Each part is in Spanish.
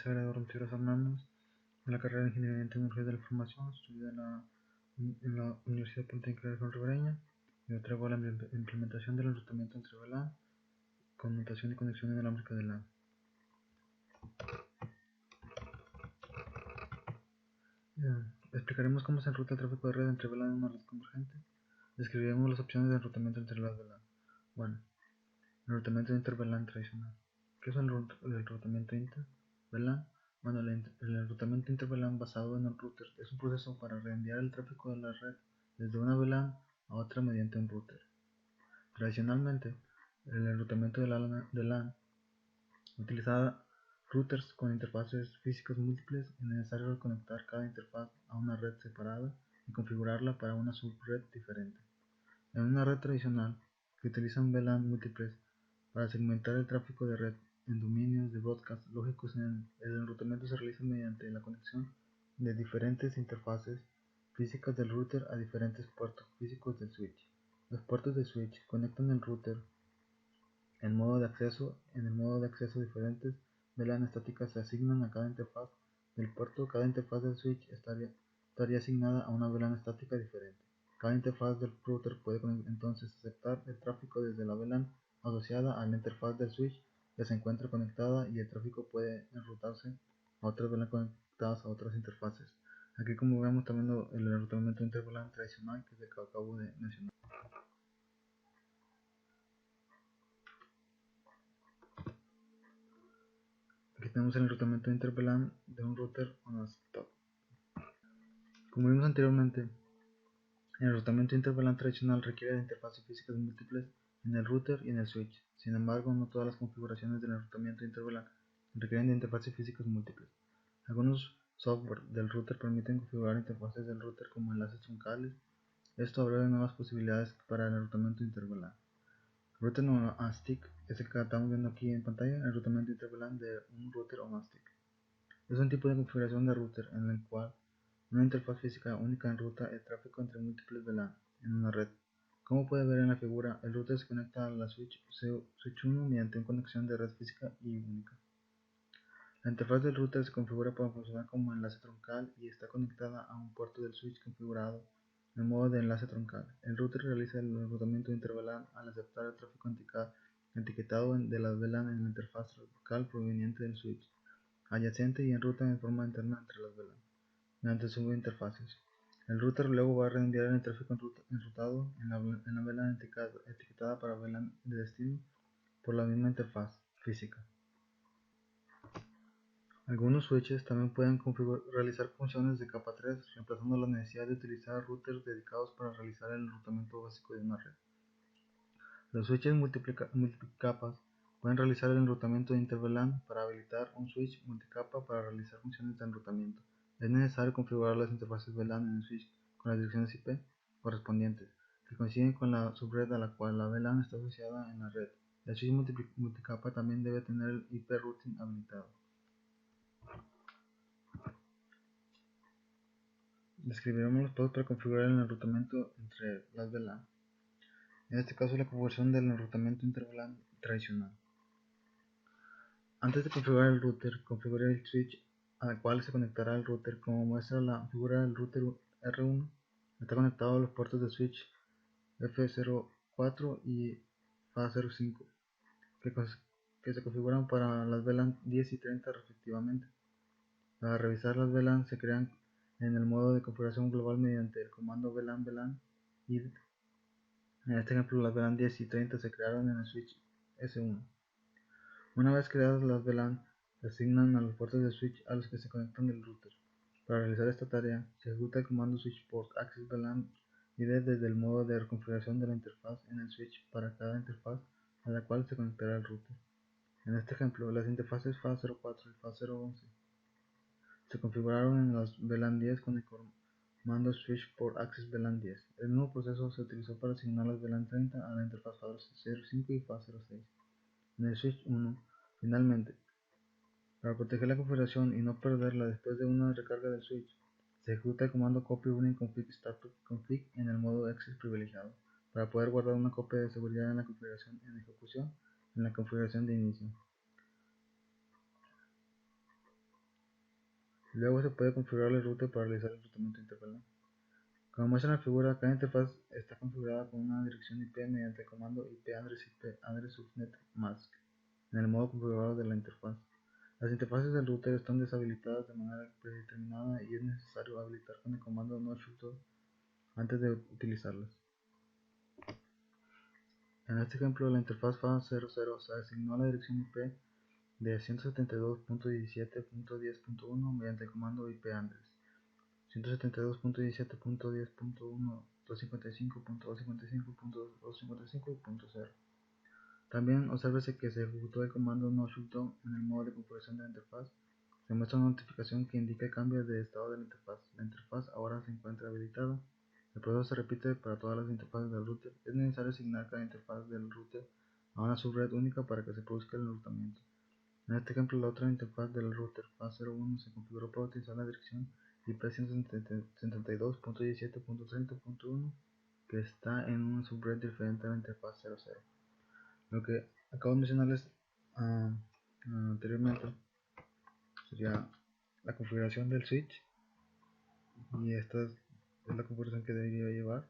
se graduó Ronquillo Hernández de la carrera de Ingeniería en Tecnología de la Información, estudiada en la Universidad Politécnica de Ribereña, y traigo la implementación del enrutamiento entre VLAN, conmutación y conexión inalámbrica de LAN. Explicaremos cómo se enruta el tráfico de red entre VLAN en una red convergente. Describiremos las opciones de enrutamiento entre las VLAN. Bueno, enrutamiento inter-VLAN tradicional. ¿Qué es el enrutamiento inter-VLAN? Bueno, el enrutamiento inter-VLAN basado en un router es un proceso para reenviar el tráfico de la red desde una VLAN a otra mediante un router. Tradicionalmente, el enrutamiento de LAN utilizaba routers con interfaces físicas múltiples y necesario conectar cada interfaz a una red separada y configurarla para una subred diferente. En una red tradicional, que utilizan VLAN múltiples para segmentar el tráfico de red en dominios de broadcast lógicos, el enrutamiento se realiza mediante la conexión de diferentes interfaces físicas del router a diferentes puertos físicos del switch. Los puertos del switch conectan el router en el modo de acceso diferentes VLAN estáticas se asignan a cada interfaz del puerto. Cada interfaz del switch estaría asignada a una VLAN estática diferente. Cada interfaz del router puede entonces aceptar el tráfico desde la VLAN asociada a la interfaz del switch que se encuentra conectada, y el tráfico puede enrutarse a otras VLAN conectadas a otras interfaces. Aquí, como vemos, también el enrutamiento inter VLAN tradicional que acabo de mencionar. Aquí tenemos el enrutamiento inter-VLAN de un router on a stop. Como vimos anteriormente, el enrutamiento inter-VLAN tradicional requiere de interfaces físicas múltiples en el router y en el switch. Sin embargo, no todas las configuraciones del enrutamiento inter-VLAN requieren de interfaces físicas múltiples. Algunos software del router permiten configurar interfaces del router como enlaces truncales. Esto abre nuevas posibilidades para el enrutamiento inter-VLAN. Router on a stick es el que estamos viendo aquí en pantalla, el enrutamiento inter-VLAN de un router on a stick. Es un tipo de configuración de router en el cual una interfaz física única enruta el tráfico entre múltiples VLAN en una red. Como puede ver en la figura, el router se conecta a la switch 1 mediante una conexión de red física y única. La interfaz del router se configura para funcionar como enlace troncal y está conectada a un puerto del switch configurado en modo de enlace troncal. El router realiza el enrutamiento inter-VLAN al aceptar el tráfico etiquetado de las VLAN en la interfaz troncal proveniente del switch adyacente y enruta en forma interna entre las VLAN mediante subinterfaces. El router luego va a reenviar el tráfico enrutado en la VLAN etiquetada para VLAN de destino por la misma interfaz física. Algunos switches también pueden realizar funciones de capa 3, reemplazando la necesidad de utilizar routers dedicados para realizar el enrutamiento básico de una red. Los switches multicapas pueden realizar el enrutamiento de inter-VLAN. Para habilitar un switch multicapa para realizar funciones de enrutamiento, es necesario configurar las interfaces VLAN en el switch con las direcciones IP correspondientes, que coinciden con la subred a la cual la VLAN está asociada en la red. El switch multicapa también debe tener el IP routing habilitado. Describiremos los pasos para configurar el enrutamiento entre las VLAN. En este caso, la configuración del enrutamiento inter-VLAN tradicional. Antes de configurar el router, configure el switch al cual se conectará el router. Como muestra la figura, del router R1 está conectado a los puertos de switch F04 y FA05 que se configuran para las VLAN 10 y 30 respectivamente. Para revisar las VLAN se crean en el modo de configuración global mediante el comando VLAN id. En este ejemplo, las VLAN 10 y 30 se crearon en el switch S1. Una vez creadas las VLAN, se asignan a los puertos de switch a los que se conectan del router. Para realizar esta tarea, se ejecuta el comando switchport access VLAN id desde el modo de configuración de la interfaz en el switch para cada interfaz a la cual se conectará el router. En este ejemplo, las interfaces FA04 y FA011 se configuraron en las VLAN 10 con el comando switchport access VLAN 10. El mismo proceso se utilizó para asignar las VLAN 30 a la interfaz FA05 y FA06. En el switch 1, finalmente, para proteger la configuración y no perderla después de una recarga del switch, se ejecuta el comando copy running config start config en el modo access privilegiado, para poder guardar una copia de seguridad en la configuración en ejecución en la configuración de inicio. Luego se puede configurar el router para realizar el rutamiento interVLAN. Como muestra en la figura, cada interfaz está configurada con una dirección IP mediante el comando IP-address subnet mask en el modo configurador de la interfaz. Las interfaces del router están deshabilitadas de manera predeterminada y es necesario habilitar con el comando no shutdown antes de utilizarlas. En este ejemplo, la interfaz FAS00 se asignó a la dirección IP de 172.17.10.1 mediante el comando IP-address 172.17.10.1, 255.255.255.255.0. También obsérvese que se ejecutó el comando no shutdown en el modo de configuración de la interfaz. Se muestra una notificación que indica el cambio de estado de la interfaz. La interfaz ahora se encuentra habilitada. El proceso se repite para todas las interfaces del router. Es necesario asignar cada interfaz del router a una subred única para que se produzca el enrutamiento. En este ejemplo, la otra interfaz del router FAS01 se configuró para utilizar la dirección IP 172.17.30.1 que está en una subred diferente a la interfaz 00. Lo que acabo de mencionarles anteriormente sería la configuración del switch, y esta es la configuración que debería llevar,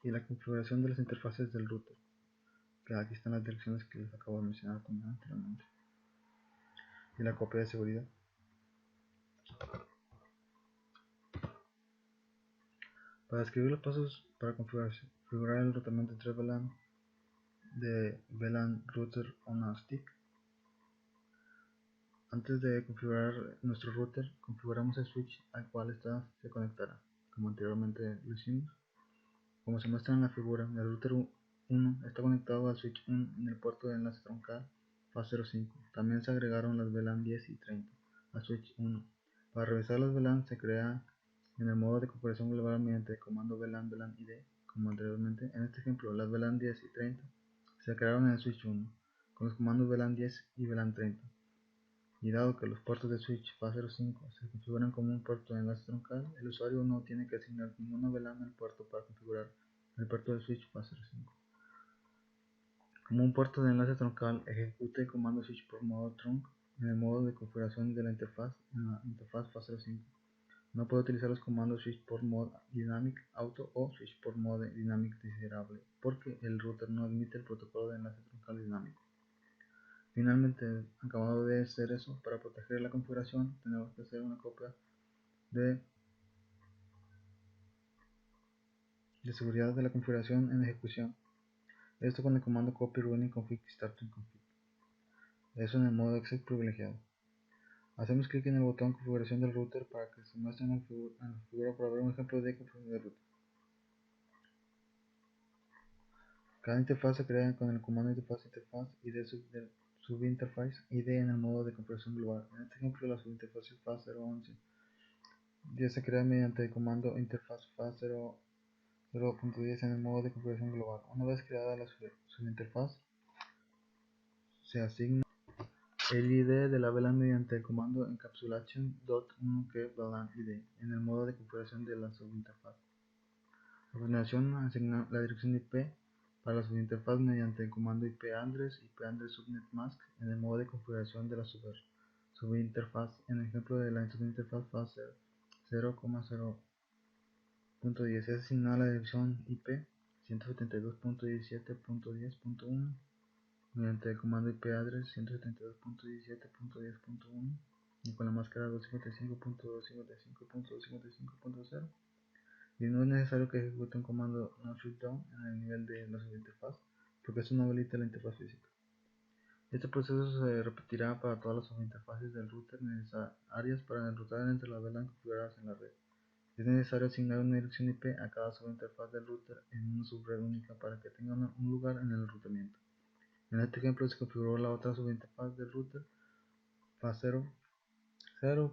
y la configuración de las interfaces del router, que aquí están las direcciones que les acabo de mencionar también anteriormente, y la copia de seguridad. Para escribir los pasos para configurar el rutamiento entre VLAN de VLAN router on a stick. Antes de configurar nuestro router, configuramos el switch al cual ésta se conectará, como anteriormente lo hicimos. Como se muestra en la figura, el router 1 está conectado al switch 1 en el puerto de enlace troncal FAS05. También se agregaron las VLAN 10 y 30 al switch 1. Para revisar las VLAN se crea en el modo de configuración global mediante el comando VLAN ID, como anteriormente. En este ejemplo, las VLAN 10 y 30 se crearon en el switch 1 con los comandos VLAN 10 y VLAN 30. Y dado que los puertos de switch FAS05 se configuran como un puerto de enlace troncal, el usuario no tiene que asignar ninguna VLAN al puerto para configurar el puerto de switch FAS05. Como un puerto de enlace troncal, ejecute el comando switch por modo trunk en el modo de configuración de la interfaz en la interfaz FAS05. No puede utilizar los comandos switch port mode dynamic auto o switch port mode dynamic desirable porque el router no admite el protocolo de enlace troncal dinámico. Finalmente, acabado de hacer eso, para proteger la configuración tenemos que hacer una copia de seguridad de la configuración en ejecución. Esto con el comando copy running config starting config. Eso en el modo exec privilegiado. Hacemos clic en el botón configuración del router para que se muestre en la figura para ver un ejemplo de configuración del router. Cada interfaz se crea con el comando interfaz y de subinterface ID en el modo de configuración global. En este ejemplo, la subinterfaz FAS011 ya se crea mediante el comando interfaz FAS0.10 en el modo de configuración global. Una vez creada la subinterfaz, se asigna el ID de la VLAN mediante el comando encapsulation.1kVLAN ID en el modo de configuración de la subinterfaz. A continuación, asigna la dirección IP para la subinterfaz mediante el comando IP-address subnet mask en el modo de configuración de la subinterfaz. En el ejemplo de la subinterfaz FAS 0.0.10 es asignada la dirección IP 172.17.10.1 mediante el comando IP-address 172.17.10.1 y con la máscara 255.255.255.0. Y no es necesario que ejecute un comando no shutdown en el nivel de la subinterfaz, porque esto no habilita la interfaz física. Este proceso se repetirá para todas las subinterfaces del router necesarias para enrutar entre las VLAN configuradas en la red. Es necesario asignar una dirección IP a cada subinterfaz del router en una subred única para que tenga un lugar en el enrutamiento. En este ejemplo se configuró la otra subinterfaz del router FAS0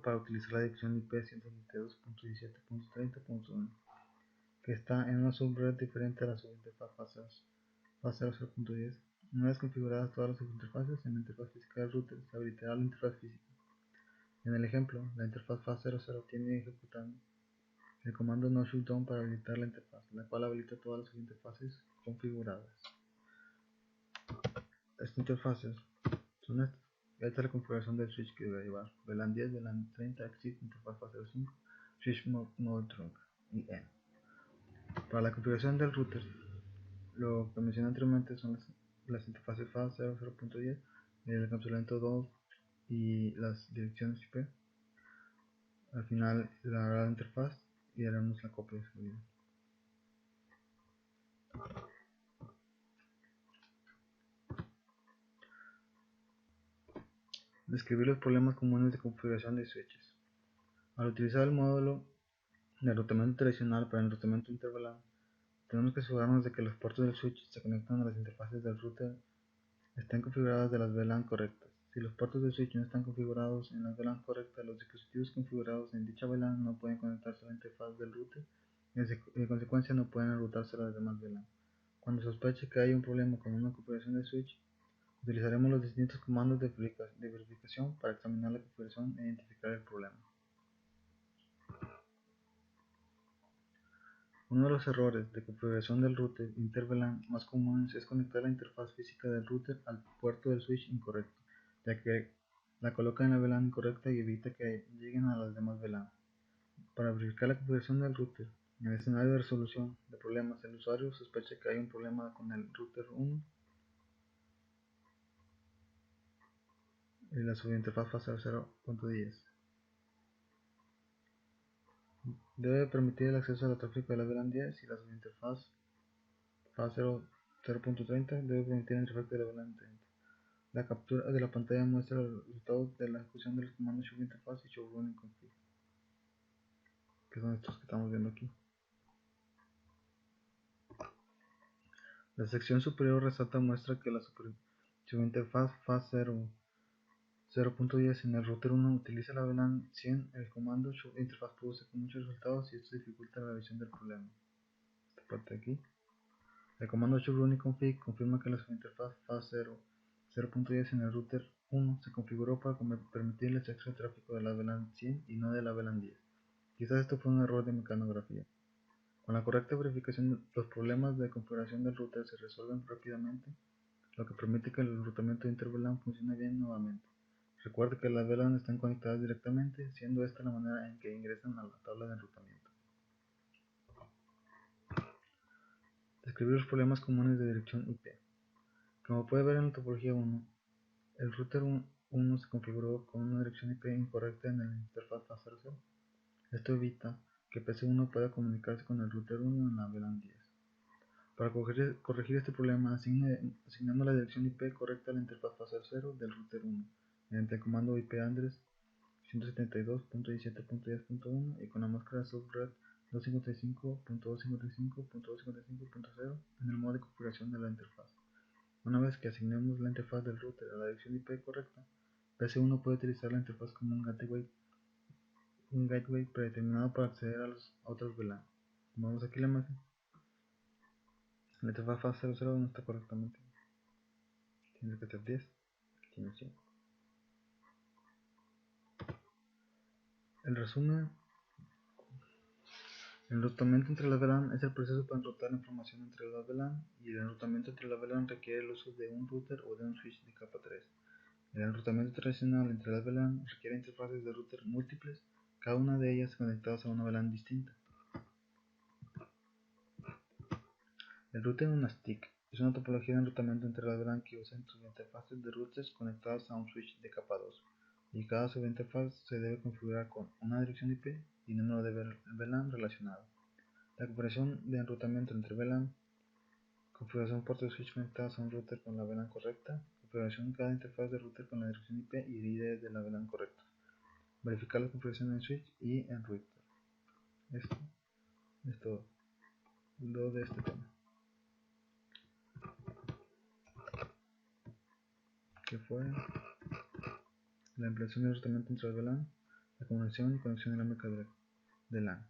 para utilizar la dirección IP 172.17.30.1 que está en una subred diferente a la subinterfaz FAS0.10. Una vez configuradas todas las subinterfaces en la interfaz física del router, se habilitará la interfaz física. En el ejemplo, la interfaz FAS00 tiene ejecutando el comando no shutdown para habilitar la interfaz, la cual habilita todas las subinterfaces configuradas. Estas interfaces son estas. Esta es la configuración del switch que debe llevar VLAN 10, VLAN 30, exit, interfaz fase 05, switch mode trunk y N. Para la configuración del router, lo que mencioné anteriormente son las interfaces FAS 00.10, el encapsulamiento 2 y las direcciones IP. Al final la interfaz y haremos la copia de seguridad. Describir los problemas comunes de configuración de switches. Al utilizar el módulo de enrutamiento tradicional para el enrutamiento inter-VLAN, tenemos que asegurarnos de que los puertos del switch se conectan a las interfaces del router estén configuradas de las VLAN correctas. Si los puertos del switch no están configurados en las VLAN correctas, los dispositivos configurados en dicha VLAN no pueden conectarse a la interfaz del router y en consecuencia no pueden enrutarse a las demás VLAN. Cuando sospeche que hay un problema con una configuración de switch, utilizaremos los distintos comandos de verificación para examinar la configuración e identificar el problema. Uno de los errores de configuración del router inter-VLAN más comunes es conectar la interfaz física del router al puerto del switch incorrecto, ya que la coloca en la VLAN incorrecta y evita que lleguen a las demás VLAN. Para verificar la configuración del router, en el escenario de resolución de problemas, el usuario sospecha que hay un problema con el router 1 y la subinterfaz fase 0.10. Debe permitir el acceso al tráfico de la VLAN 10 y la subinterfaz fase 0.30 debe permitir el tráfico de la VLAN 30. La captura de la pantalla muestra los resultados de la ejecución de los comandos show interface y show running config, que son estos que estamos viendo aquí. La sección superior resalta muestra que la subinterfaz fase 0.10 en el router 1 utiliza la VLAN 100. El comando show interface produce con muchos resultados y esto dificulta la visión del problema. Esta parte de aquí. El comando show running config confirma que la subinterfaz fase 0.10 en el router 1 se configuró para permitir el acceso al tráfico de la VLAN 100 y no de la VLAN 10. Quizás esto fue un error de mecanografía. Con la correcta verificación, los problemas de configuración del router se resuelven rápidamente, lo que permite que el enrutamiento inter-VLAN funcione bien nuevamente. Recuerde que las VLAN están conectadas directamente, siendo esta la manera en que ingresan a la tabla de enrutamiento. Describir los problemas comunes de dirección IP. Como puede ver en la topología 1, el router 1 se configuró con una dirección IP incorrecta en la interfaz fase 00. Esto evita que PC1 pueda comunicarse con el router 1 en la VLAN 10. Para corregir este problema, asignando la dirección IP correcta a la interfaz fase 0 del router 1 mediante el comando IP address 172.17.10.1 y con la máscara subred 255.255.255.0 en el modo de configuración de la interfaz. Una vez que asignemos la interfaz del router a la dirección IP correcta, PC1 puede utilizar la interfaz como un gateway predeterminado para acceder a las otras VLAN. Como vemos aquí la imagen, la interfaz fase 00 no está correctamente. Tiene que ser 10, tiene 100. El resumen: el enrutamiento entre las VLAN es el proceso para enrutar la información entre las VLAN, y el enrutamiento entre las VLAN requiere el uso de un router o de un switch de capa 3. El enrutamiento tradicional entre las VLAN requiere interfaces de router múltiples, cada una de ellas conectadas a una VLAN distinta. El router en una stick es una topología de enrutamiento entre las VLAN que usa sus interfaces de routers conectadas a un switch de capa 2, y cada subinterfaz se debe configurar con una dirección IP y número de VLAN relacionado. La configuración de enrutamiento entre VLAN: configuración puertos de switch conectados a un router con la VLAN correcta, configuración de cada interfaz de router con la dirección IP y ID de la VLAN correcta, verificar la configuración en switch y en router. Esto es todo lo de este tema, que fue la implementación de enrutamiento entre VLAN, la conexión y conexión dinámica de LAN.